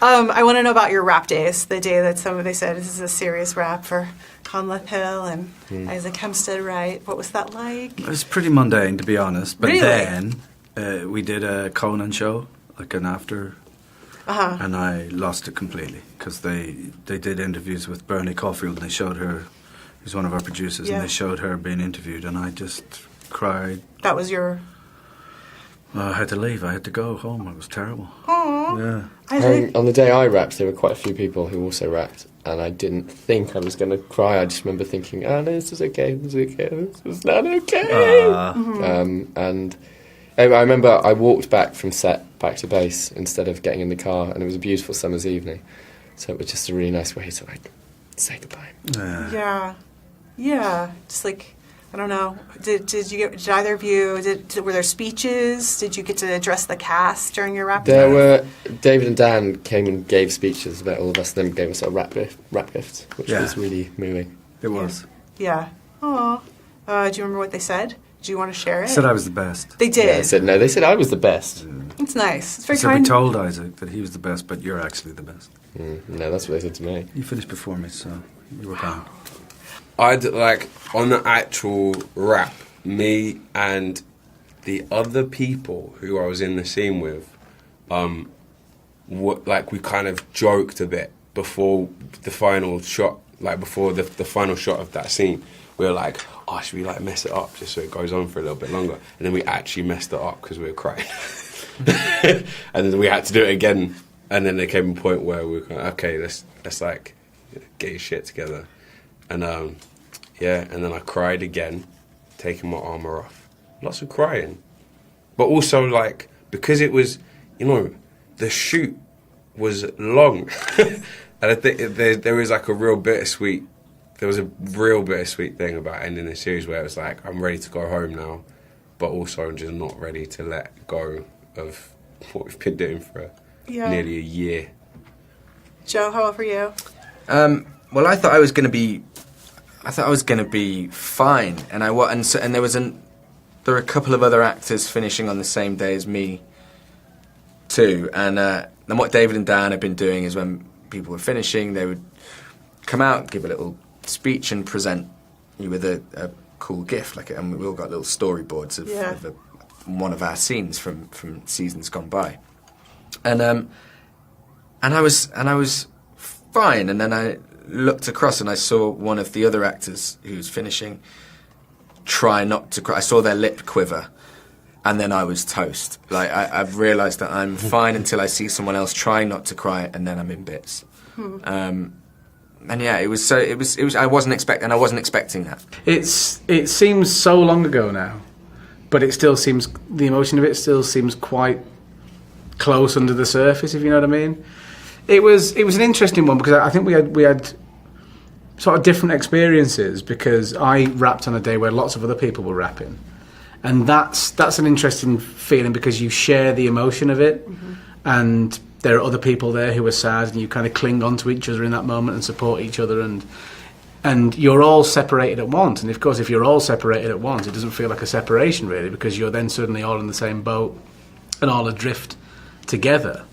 I want to know about your rap days. The day that somebody said this is a serious rap for Conleth Hill and Isaac Hempstead, right? What was that like? It was pretty mundane, to be honest. But really? then we did a Conan show, like an after, and I lost it completely because they did interviews with Bernie Caulfield and they showed her, who's one of our producers, and they showed her being interviewed, and I just cried. That was your... I had to leave. I had to go home. It was terrible. Aww. Yeah. On the day I rapped, there were quite a few people who also rapped, and I didn't think I was going to cry. I just remember thinking, oh, no, this is okay, this is okay, this is not okay. And I remember I walked back from set back to base instead of getting in the car, and it was a beautiful summer's evening. So it was just a really nice way to, like, say goodbye. Yeah. Just like... I don't know. Did either of you, were there speeches? Did you get to address the cast during your rap? There were, David and Dan came and gave speeches about all of us, and then gave us a rap gift, which was really moving. It was. Yeah. Aw. Do you remember what they said? Do you want to share it? They said I was the best. They did? Yeah, they said I was the best. It's nice. It's very so kind. we told Isaac that he was the best, but you're actually the best. No, that's what they said to me. You finished before me, so you were gone. I'd like on the actual rap, me and the other people who I was in the scene with, like we kind of joked a bit before the final shot, like before the final shot of that scene. We were like, oh, should we like mess it up just so it goes on for a little bit longer? And then we actually messed it up because we were crying. And then we had to do it again. And then there came a point where we were kind of, okay, let's like get your shit together. And and then I cried again, taking my armour off. Lots of crying. But also, like, because it was, the shoot was long. And I think there was like a real bittersweet thing about ending the series where it was like, I'm ready to go home now, but also I'm just not ready to let go of what we've been doing for nearly a year. Joe, how about for you? Well, I thought I was going to be fine, and there were a couple of other actors finishing on the same day as me, too. And then what David and Dan had been doing is when people were finishing, they would come out, give a little speech, and present you with a cool gift. And we all got little storyboards of one of our scenes from seasons gone by. And I was fine, and then I looked across and I saw one of the other actors who's finishing try not to cry. I saw their lip quiver, and then I was toast. Like I've realised that I'm fine until I see someone else trying not to cry, and then I'm in bits. And yeah, it was. I wasn't expecting that. It seems so long ago now, but it still seems, the emotion of it still seems quite close under the surface, if you know what I mean. It was an interesting one because I think we had sort of different experiences, because I rapped on a day where lots of other people were rapping, and that's an interesting feeling because you share the emotion of it, and there are other people there who are sad, and you kind of cling on to each other in that moment and support each other, and you're all separated at once. And of course, if you're all separated at once, it doesn't feel like a separation really, because you're then suddenly all in the same boat and all adrift together.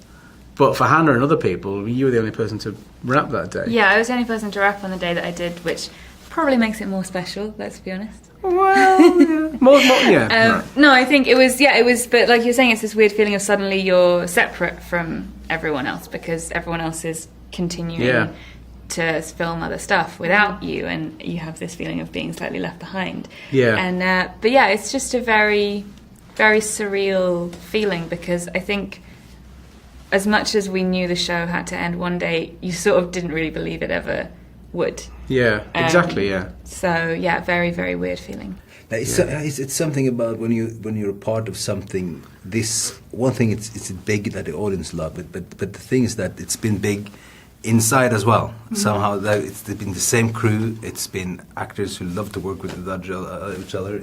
But for Hannah and other people, you were the only person to rap that day. Yeah, I was the only person to rap on the day that I did, which probably makes it more special, let's be honest. Well, yeah. No, I think it was, but like you're saying, it's this weird feeling of suddenly you're separate from everyone else, because everyone else is continuing to film other stuff without you, and you have this feeling of being slightly left behind. Yeah. And, but yeah, it's just a very, very surreal feeling, because I think as much as we knew the show had to end one day, you sort of didn't really believe it ever would. Yeah, exactly, yeah. So, yeah, very, very weird feeling. It's something about when you're a part of something. This one thing, it's big that the audience love it, but the thing is that it's been big inside as well. Somehow that it's been the same crew. It's been actors who love to work with each other.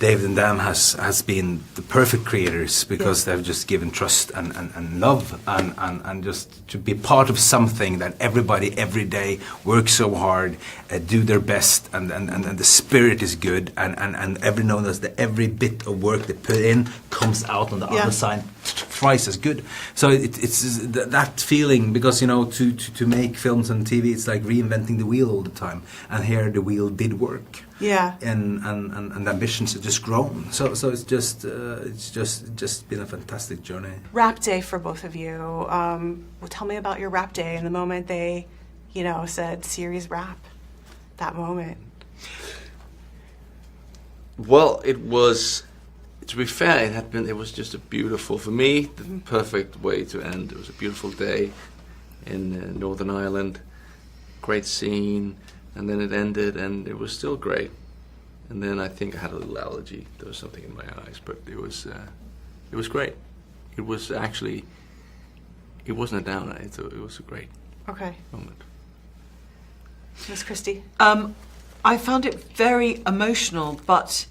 David and Dan has been the perfect creators because they've just given trust and love and just to be part of something that everybody every day works so hard, do their best, and the spirit is good, and every knows that every bit of work they put in comes out on the other side twice as good. So it's that feeling, because to make films and TV, it's like reinventing the wheel all the time, and here the wheel did work. Yeah. And ambitions have just grown. So it's just been a fantastic journey. Rap day for both of you. Well, tell me about your rap day and the moment they, said series rap. That moment. Well, it was. To be fair, it was just a beautiful, for me, the perfect way to end. It was a beautiful day in Northern Ireland, great scene, and then it ended, and it was still great. And then I think I had a little allergy. There was something in my eyes, but it was great. It was actually, it wasn't a downer. It was a great moment. Miss Christie? I found it very emotional, but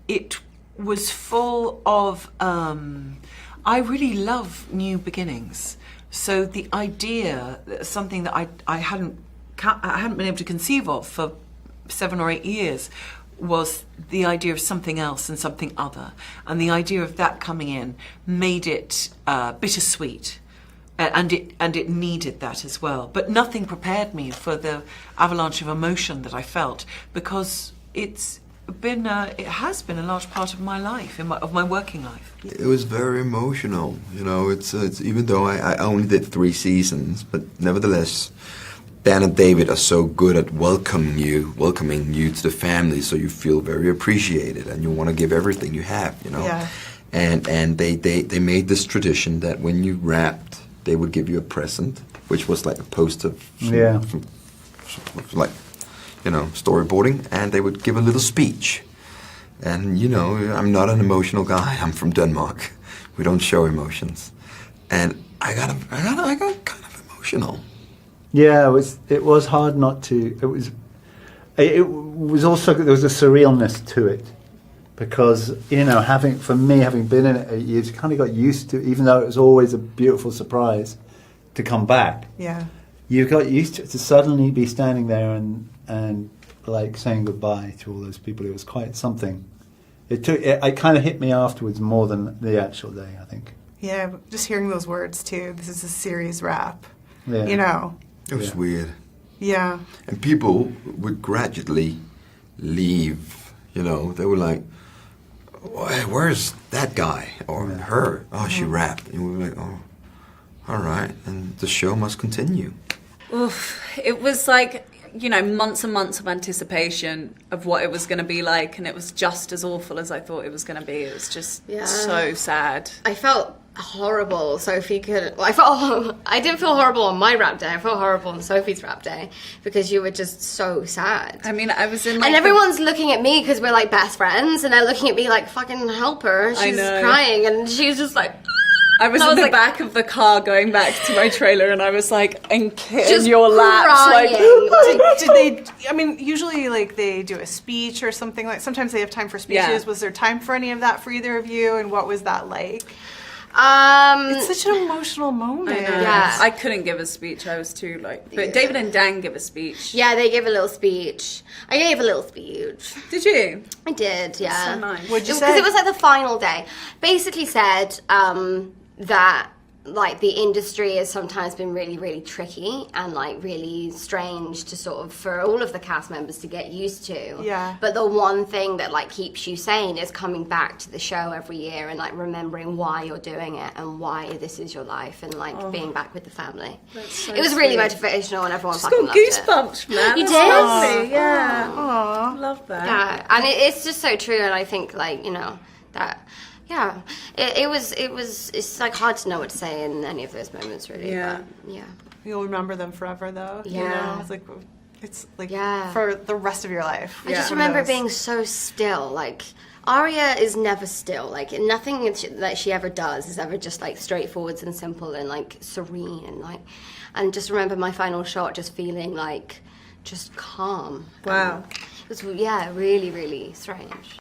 it was full of, I really love new beginnings. So the idea, something that I hadn't been able to conceive of for 7 or 8 years, was the idea of something else and something other. And the idea of that coming in made it bittersweet. And it needed that as well. But nothing prepared me for the avalanche of emotion that I felt, because it has been a large part of my life, of my working life. It was very emotional, It's even though I only did 3 seasons, but nevertheless, Dan and David are so good at welcoming you to the family, so you feel very appreciated and you want to give everything you have, Yeah. And they made this tradition that when you wrapped, they would give you a present, which was like a poster from storyboarding, and they would give a little speech. And, I'm not an emotional guy. I'm from Denmark. We don't show emotions. And I got kind of emotional. Yeah, it was hard not to. It was also, there was a surrealness to it, because having been in it 8 years, you kind of got used to, even though it was always a beautiful surprise to come back. Yeah. You got used to it, to suddenly be standing there and like saying goodbye to all those people. It was quite something. It kind of hit me afterwards more than the actual day, I think. Yeah, just hearing those words too. This is a series wrap. Yeah. It was weird. Yeah. And people would gradually leave. They were like, where's that guy or her? Oh, she rapped. And we were like, oh, all right. And the show must continue. Oof. It was like, months and months of anticipation of what it was going to be like, and it was just as awful as I thought it was going to be. It was just so sad. I felt horrible. Sophie I didn't feel horrible on my rap day. I felt horrible on Sophie's rap day, because you were just so sad. I mean, I was in and everyone's looking at me because we're like best friends, and they're looking at me like, fucking help her. She's crying, and she's just like... I was in the back of the car going back to my trailer, and I was like, in just your laps. Like, did they, usually like they do a speech or something, like sometimes they have time for speeches. Yeah. Was there time for any of that for either of you, and what was that like? It's such an emotional moment. Yeah. I couldn't give a speech. I was too but David and Dan give a speech. Yeah, they give a little speech. I gave a little speech. Did you? I did, yeah. That's so nice. What'd you say? Because it was like the final day. Basically said that like the industry has sometimes been really, really tricky and like really strange to sort of, for all of the cast members to get used to. Yeah. But the one thing that like keeps you sane is coming back to the show every year and like remembering why you're doing it and why this is your life, and like being back with the family. So it was really motivational, and everyone fucking loved goosebumps, man. You That's did? lovely. Yeah. Aww. Love that. Yeah, and it's just so true, and I think like that. Yeah, it's like hard to know what to say in any of those moments, really. Yeah. But, yeah. You'll remember them forever, though. Yeah. It's like for the rest of your life. I just remember being so still. Like, Aria is never still. Like, nothing that she ever does is ever just like straightforward and simple and like serene and just remember my final shot just feeling like just calm. Wow. It was really, really strange.